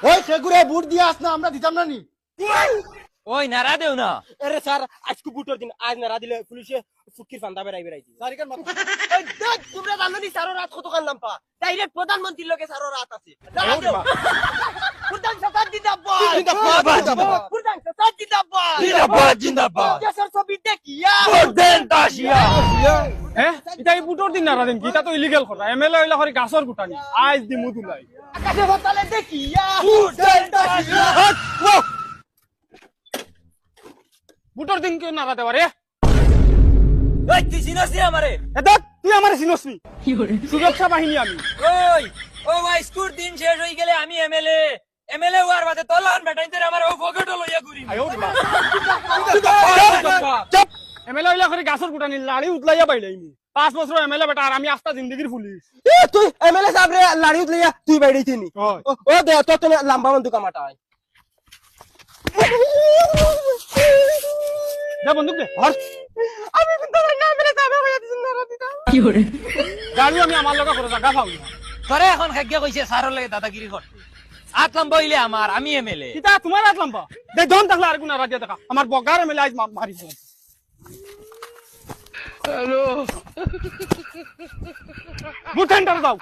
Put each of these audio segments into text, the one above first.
ওই সেগুরে বুট দিয়ে আস না, আমরা দিতাম না নি। ওই নারা দেও না। আরে স্যার আজকে বুটোর দিন, আজ না দিলে পুলিশে ফুকির ফান্দা বেড়াই বেড়াইছি। সারিকার মাথা তোমরা জানো নি স্যারও রাত কত কানলাম পা, ডাইরেক্ট প্রধানমন্ত্রীর লোকে স্যারও রাত আছে। প্রধান সরকার জিন্দাবাদ, জিন্দাবাদ, প্রধান সরকার জিন্দাবাদ, জিন্দাবাদ, জিন্দাবাদ। দেশের ছবি দেখিয়া ভোট দেন তাসিয়া। হ্যাঁ এটা এই বুটোর দিন নারা দিন এটা তো ইলিগেল কথা এমএলএ হইলা করে গাছর গুটানি আজ দি মুদুলাই আকাশে বতালে দেখিয়া বুটোর দিন কেউ নারা দেওয়া রে ওই তুই চিনসি আমারে? এটা তুই আমার চিনসনি সুরক্ষা বাহিনী আমি ওই ও ভাই স্কুর দিন শেষ হই গেলে আমি এমএলএ এমএলএ হওয়ার বাদে তলান বেটাইতে আমার ও পকেট লইয়া ঘুরি। চুপ এমএলএ হইলা করে গাছর গুটানি লাড়ি উতলাইয়া বাইলাইনি 5 বছর এমএলএ বেটা আর আমি আস্তা জিন্দেগির পুলিশ তুই এমএলএ সাহেব রে লাড়ি উঠলিয়া তুই বাইরেছি নি। হয় ও দে তো লম্বা বন্ধু কামাটা হয়। যা বন্দুক দে ধর আমি কিন্তু না এমএলএ সাহেব হইয়া দিছেন না রাতিটা। গাড়ি আমি আমার লগা করে জায়গা পাও না তোরে এখন খাগ্যা কইছে সারর লাগে দাদাগিরি করতে। আট লম্বা হইলে আমার, আমি এমএলএ। কিতা তোমার আসলাম বা দে দন থাকলে আর কোন রাজিয়া দেখা আমার বগার এমএলএ আজ মারিছ হ্যালো বুটেন্টার দাও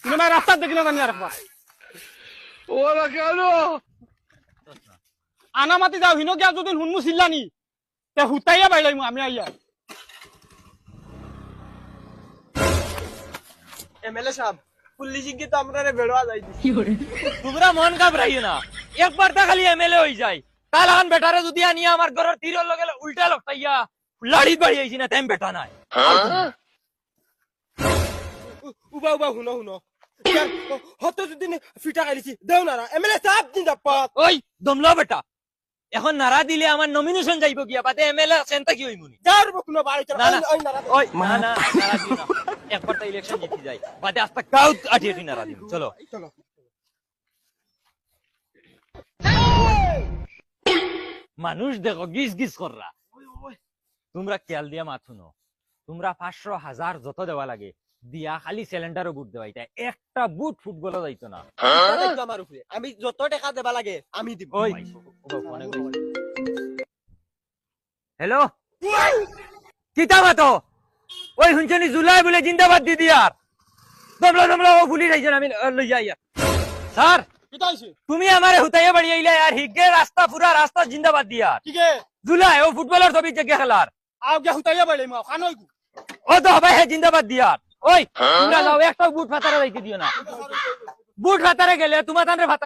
তুমি আমার রাস্তা দেখি না জানি আর একবার ওরা কেন আনামাতি যাও হিনো গিয়া যদি হুনমু চিল্লানি তে হুতাইয়া বাইলাইমু আমি আইয়া এমএলএ সাহেব পুলিশ কি তো আমরা রে বেড়া যাই দিছি। তোমরা মন ঘাবড়াইও না, একবার তা খালি এমএলএ হই যায় তাহলে এখন বেটারে যদি আনিয়া আমার ঘরের তীরের লগে উল্টা লটাইয়া লাড়ি বাড়ি আইছি না তেম বেটা নাই। উবা উবা হুনো হুনো হত যদি ফিটা খাইছি দেও না এমএলএ সাহেব জিন্দাবাদ। ওই দমলা বেটা এখন নারা দিলে আমার নমিনেশন যাইব গিয়া বাদে এমএলএ সেন্টা কি হইমুনি? যার বকুনো বাড়ি চল না, না। ওই না ওই না না নারা দিও না, একবার তো ইলেকশন জিতে যাই বাদে আস্তা কাউত আটিয়ে তুই নারা দিও। চলো চলো মানুষ দেখো গিস গিস কররা, তোমরা খেয়াল দিয়া মাথু ন, তোমরা 500,000 যত দেওয়া লাগে দিয়া খালি সিলিন্ডারও বুট দেওয়া এটা একটা বুট ফুটবলও যাইতো না। আমার উপরে আমি যত টাকা দেবা লাগে আমি দিব। ওই হ্যালো কিতা মাতো ওই শুনছনি জুলাই বলে জিন্দাবাদ দি দিয়ার দমলা দমলা ও পুলিশ আইছেন আমি লই যাইয়া। স্যার কিতা হইছে তুমি আমারে হুতাইয়া বাড়ি আইলা আর হিগে রাস্তা পুরা রাস্তা জিন্দাবাদ দিয়ার কি গে জুলাই ও ফুটবলার ছবি জায়গা খেলার আও গিয়া হুতাইয়া বাইলাইমু খান হইগু ও তো হবে হে জিন্দাবাদ দিয়ার। ওই তোমরা যাও একটা বুট ফাতারে যাইতে দিও না, বুট ফাতারে গেলে তোমার তানরে